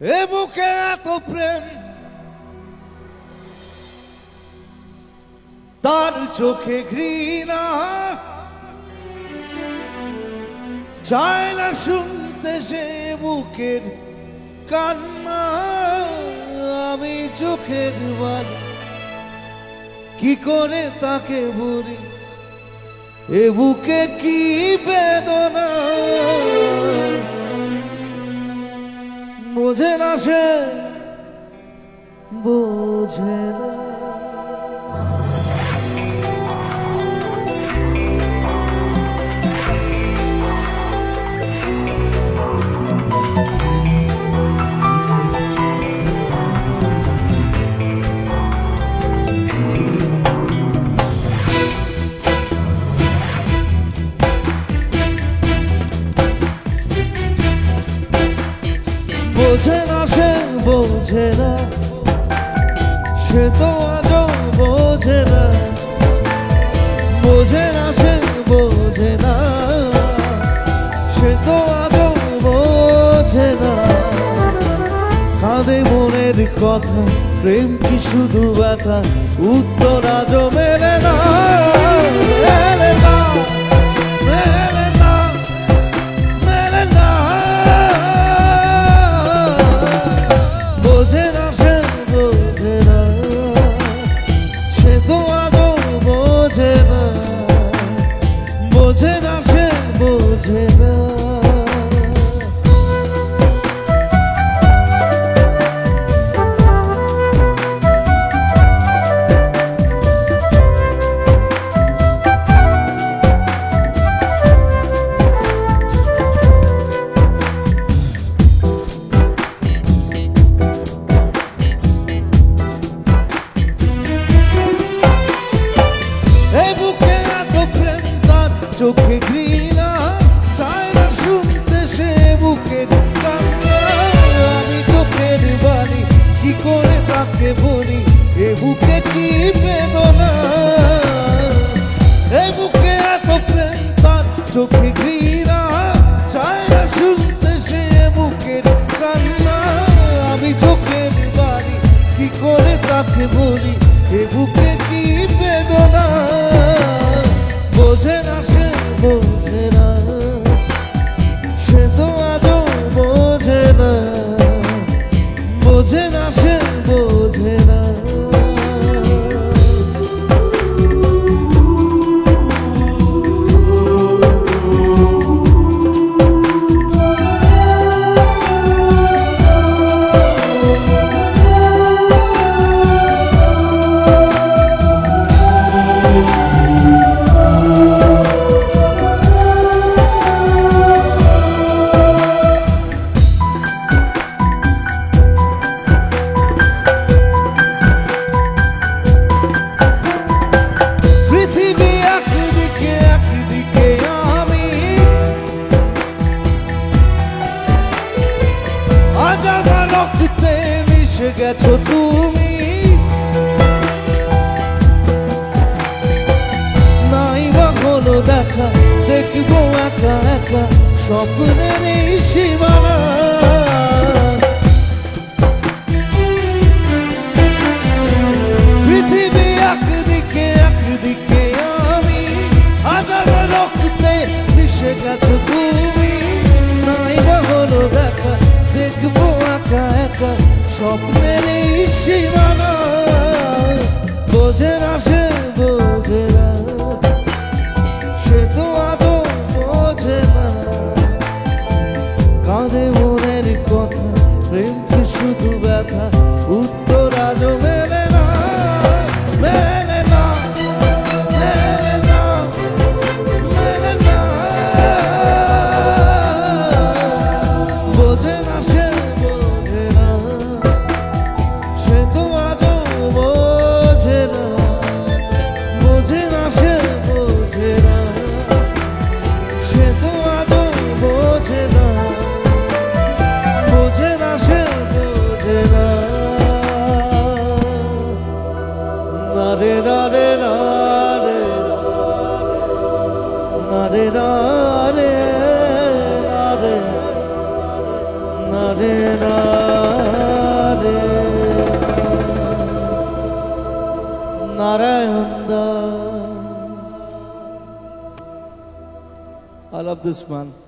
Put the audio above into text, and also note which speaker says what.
Speaker 1: এ বুকে এত প্রেম, তার চোখে ঘৃণা, চায় না শুনতে সে বুকের কান্না। আমি চোখের বালি কি করে তাকে বলি, এ বুকে কি বেদনা। বোঝে না সে, বোঝে না। বোঝে না সে, বোঝে না, সে তো আজও বোঝে না। বোঝে না সে, বোঝে না, সে তো আজও বোঝে না। কাঁদে মনের কথা, প্রেম কি শুধু ব্যথা, উত্তর আজও মেলে না, মেলে না। চোখে ঘৃণা, চায় না শুনতে সে বুকের কান্না। আমি চোখের বালি কি করে তাকে বলি, এ বুকে কি বেদনা। এ বুকে এত প্রেম, তার চোখে ঘৃণা, চায় না শুনতে সে বুকের কান্না। আমি চোখের বালি কি করে তাকে বলি, এ বুকে কি বেদনা। বোঝে না সে, বোঝে না, সে তো আজও বোঝে না। বোঝে না সে, বোঝে না। মিশে গেছো তুমি, নাই বা হলো দেখা, দেখবো একা একা স্বপ্নের এই সীমানা। পৃথিবী একদিকে, একদিকে আমি, হাজারো রক্তে মিশে গেছো তুমি, নাই বা হলো দেখা, দেখবো একা একা স্বপ্নের এই সীমানা। বোঝে না সে, বোঝে না, সে তো আদৌ বোঝে না। কাঁদে মনের কথা, প্রেম কি শুধু ব্যথা, উত্তর আজও মেলে না, মেলে না, মেলে না, মেলে না। বোঝে না সে, বোঝে না, সে তো আজও বোঝে না। বোঝে না সে, বোঝে না, সে তো আজও বোঝে না। বোঝে না সে, বোঝে না। না রে না রে না রে, না রে না রে, না রে না রে না। নারায়ণ দা। I love this man.